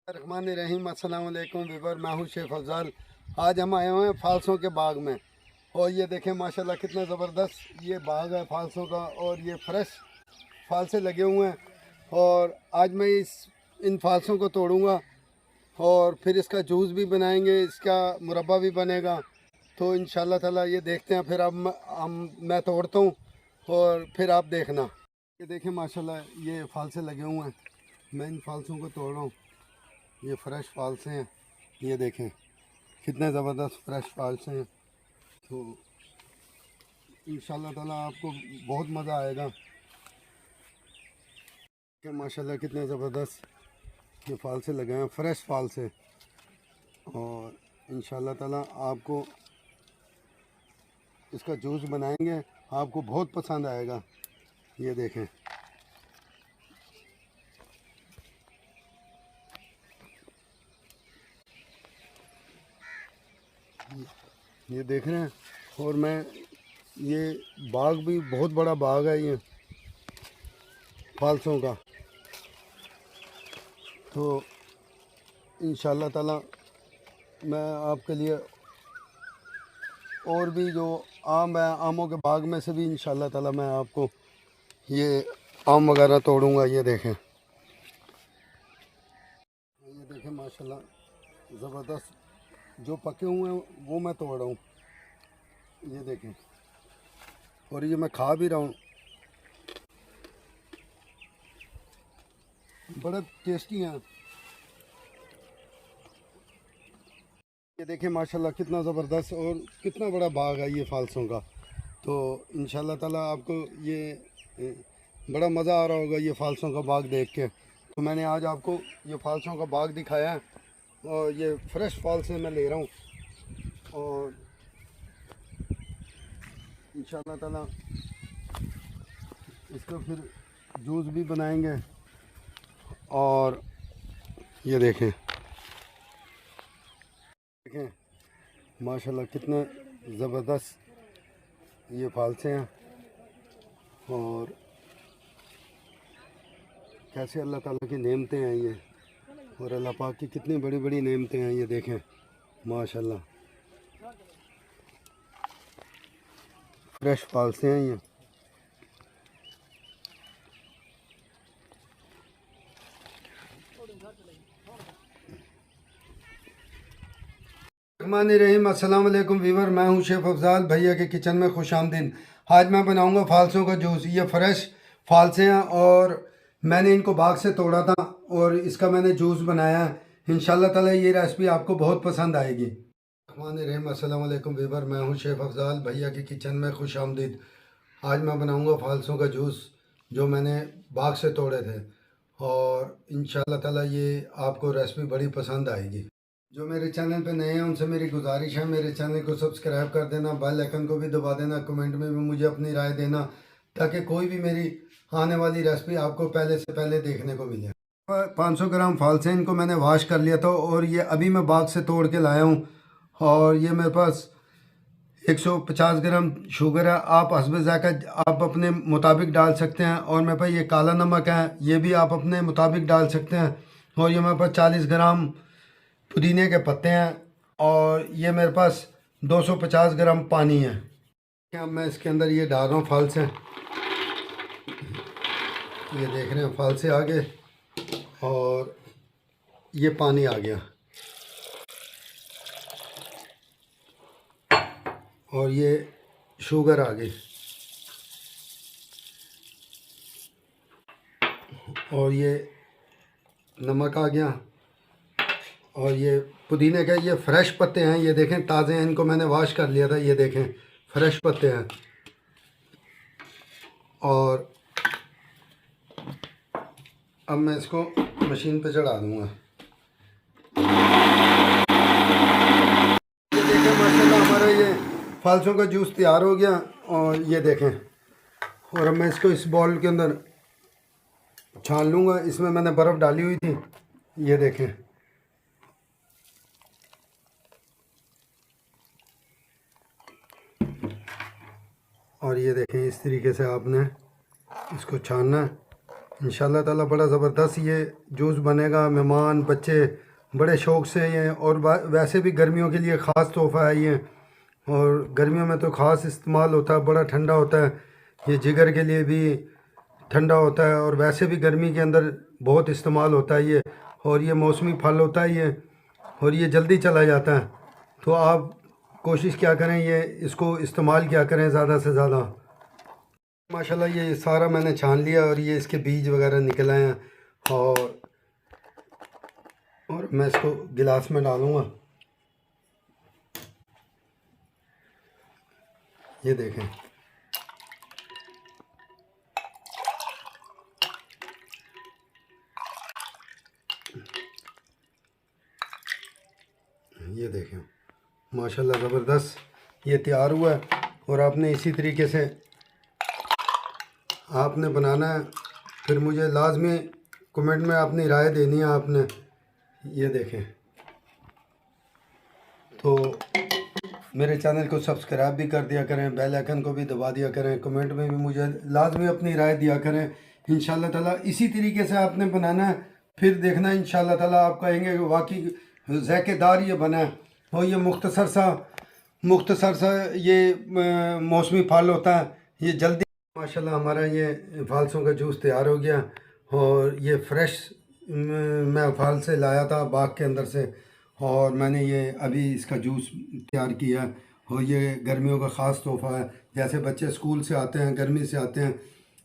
रहमान रहीम अस्सलाम वालेकुम वीवर, मैं हूँ शेख अफजल। आज हम आए हुए हैं फालसों के बाग में और ये देखें माशाल्लाह कितना ज़बरदस्त ये बाग है फालसों का और ये फ्रेश फालसे लगे हुए हैं। और आज मैं इन फालसों को तोड़ूंगा और फिर इसका जूस भी बनाएंगे, इसका मुरब्बा भी बनेगा। तो इंशाल्लाह ताला ये देखते हैं। फिर अब मैं तोड़ता हूँ और फिर आप देखना। ये देखें माशाल्लाह ये फालसे लगे हुए हैं, मैं इन फालसों को तोड़ रहा हूँ। ये फ्रेश फालसे हैं, ये देखें कितने ज़बरदस्त फ्रेश फालसे हैं। तो इंशाल्लाह ताला आपको बहुत मज़ा आएगा कि माशाल्लाह कितने ज़बरदस्त ये फालसे लगे हैं, फ्रेश फालसे। और इंशाल्लाह ताला आपको इसका जूस बनाएंगे, आपको बहुत पसंद आएगा। ये देखें ये देख रहे हैं। और मैं ये बाग भी बहुत बड़ा बाग है ये फालसों का। तो इंशाल्लाह ताला मैं आपके लिए और भी जो आम है, आमों के बाग में से भी इंशाल्लाह ताला मैं आपको ये आम वगैरह तोड़ूंगा। ये देखें माशाल्लाह ज़बरदस्त जो पके हुए हैं वो मैं तोड़ रहा हूँ। ये देखें और ये मैं खा भी रहा हूँ, बड़े टेस्टी हैं। ये देखें माशाल्लाह कितना ज़बरदस्त और कितना बड़ा बाग है ये फालसों का। तो इंशाल्लाह ताला आपको ये बड़ा मज़ा आ रहा होगा ये फालसों का बाग देख के। तो मैंने आज आपको ये फालसों का बाग दिखाया है और ये फ्रेश फालसे मैं ले रहा हूँ। और इंशाल्लाह ताला इसका फिर जूस भी बनाएंगे। और ये देखें माशाल्लाह कितना ज़बरदस्त ये फालसे हैं। और कैसे अल्लाह ताला की नेमतें हैं ये, और अल्लाह पाक की कितनी बड़ी बड़ी नेमतें हैं। ये देखें माशाल्लाह फ्रेश फालसे हैं ये। रहीम अस्सलाम वालेकुम वीवर, मैं हूं शेफ अफजाल भैया के किचन में खुश आमदीद। आज मैं बनाऊंगा फालसों का जूस। ये फ्रेश फालसे हैं और मैंने इनको बाग से तोड़ा था और इसका मैंने जूस बनाया है। इंशाल्लाह ताला ये रेसिपी आपको बहुत पसंद आएगी। रहीम अस्सलाम वालेकुम वीवर, मैं हूं शेफ अफजाल भैया के किचन में खुश आमदीद। आज मैं बनाऊंगा फालसों का जूस जो मैंने बाग से तोड़े थे और इंशाल्लाह ताला ये आपको रेसिपी बड़ी पसंद आएगी। जो मेरे चैनल पे नए हैं उनसे मेरी गुजारिश है मेरे चैनल को सब्सक्राइब कर देना, बेल आइकन को भी दबा देना, कमेंट में भी मुझे अपनी राय देना ताकि कोई भी मेरी आने वाली रेसिपी आपको पहले से पहले देखने को मिले। 500 ग्राम फालसे इनको मैंने वॉश कर लिया था और ये अभी मैं बाग से तोड़ के लाया हूँ। और ये मेरे पास 150 ग्राम शुगर है, आप हस्ब ज़ायक़ा आप अपने मुताबिक डाल सकते हैं। और मेरे पास ये काला नमक है, ये भी आप अपने मुताबिक डाल सकते हैं। और ये मेरे पास 40 ग्राम पुदीने के पत्ते हैं और ये मेरे पास 250 ग्राम पानी है। अब मैं इसके अंदर ये डाल रहा हूँ फालसे। ये देख रहे हैं फालसे आ गए और ये पानी आ गया और ये शुगर आ गई और ये नमक आ गया और ये पुदीने के ये फ्रेश पत्ते हैं। ये देखें ताज़े हैं, इनको मैंने वॉश कर लिया था। ये देखें फ्रेश पत्ते हैं। और अब मैं इसको मशीन पे चढ़ा दूँगा। ये देखें माशाल्लाह हमारा ये फालसों का जूस तैयार हो गया। और ये देखें और अब मैं इसको इस बॉल के अंदर छान लूँगा। इसमें मैंने बर्फ़ डाली हुई थी। ये देखें और ये देखें इस तरीके से आपने इसको छानना है इंशाल्लाह ताला बड़ा ज़बरदस्त ये जूस बनेगा। मेहमान बच्चे बड़े शौक़ से ये, और वैसे भी गर्मियों के लिए ख़ास तोहफ़ा है ये, और गर्मियों में तो ख़ास इस्तेमाल होता है, बड़ा ठंडा होता है ये, जिगर के लिए भी ठंडा होता है, और वैसे भी गर्मी के अंदर बहुत इस्तेमाल होता है ये। और ये मौसमी फल होता है ये, और ये जल्दी चला जाता है। तो आप कोशिश क्या करें, ये इसको इस्तेमाल क्या करें ज़्यादा से ज़्यादा। माशाल्लाह ये सारा मैंने छान लिया, और ये इसके बीज वगैरह निकल आए हैं, और मैं इसको गिलास में डालूँगा। ये देखें, ये देखें माशाल्लाह ज़बरदस्त ये तैयार हुआ है। और आपने इसी तरीके से आपने बनाना है। फिर मुझे लाजमी कमेंट में अपनी राय देनी है आपने। ये देखें, तो मेरे चैनल को सब्सक्राइब भी कर दिया करें, बेल आइकन को भी दबा दिया करें, कमेंट में भी मुझे लाजमी अपनी राय दिया करें। इंशाल्लाह ताला इसी तरीके से आपने बनाना है। फिर देखना इंशाल्लाह ताला आप कहेंगे कि वाकई ज़ायकेदार ये बना है। और ये मुख्तसर सा ये मौसमी फल होता है, ये जल्दी। माशाल्लाह हमारा ये फालसों का जूस तैयार हो गया। और ये फ्रेश मैं फाल से लाया था बाग के अंदर से, और मैंने ये अभी इसका जूस तैयार किया है। और ये गर्मियों का ख़ास तोहफ़ा है। जैसे बच्चे स्कूल से आते हैं, गर्मी से आते हैं,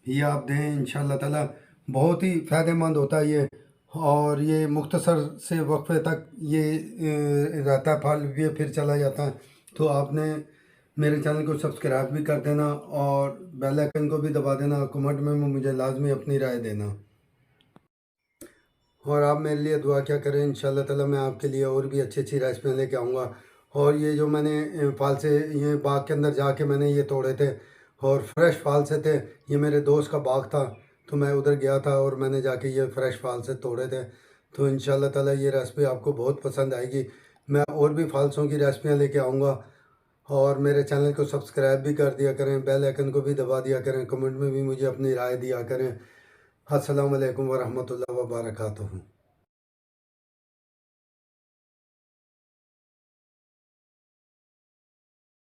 ये आप दें इंशाल्लाह ताला बहुत ही फ़ायदेमंद होता है ये। और ये मुख्तसर से वक्फे तक ये रहता है फल, ये फिर चला जाता है। तो आपने मेरे चैनल को सब्सक्राइब भी कर देना, और बेल आइकन को भी दबा देना। कमेंट में मुझे लाजमी अपनी राय देना, और आप मेरे लिए दुआ क्या करें। इंशाल्लाह ताला मैं आपके लिए और भी अच्छी अच्छी रेसिपियाँ लेके आऊँगा। और ये जो मैंने फाल से ये बाग के अंदर जाके मैंने ये तोड़े थे, और फ्रेश फाल से थे। ये मेरे दोस्त का बाग था, तो मैं उधर गया था और मैंने जाके ये फ्रेश फाल से तोड़े थे। तो इंशाल्लाह ताला ये रेसिपी आपको बहुत पसंद आएगी। मैं और भी फालसों की रेसिपियाँ लेके आऊँगा। और मेरे चैनल को सब्सक्राइब भी कर दिया करें, बेल आइकन को भी दबा दिया करें, कमेंट में भी मुझे अपनी राय दिया करें। अस्सलाम वालेकुम व रहमतुल्लाहि व बरकातुहू।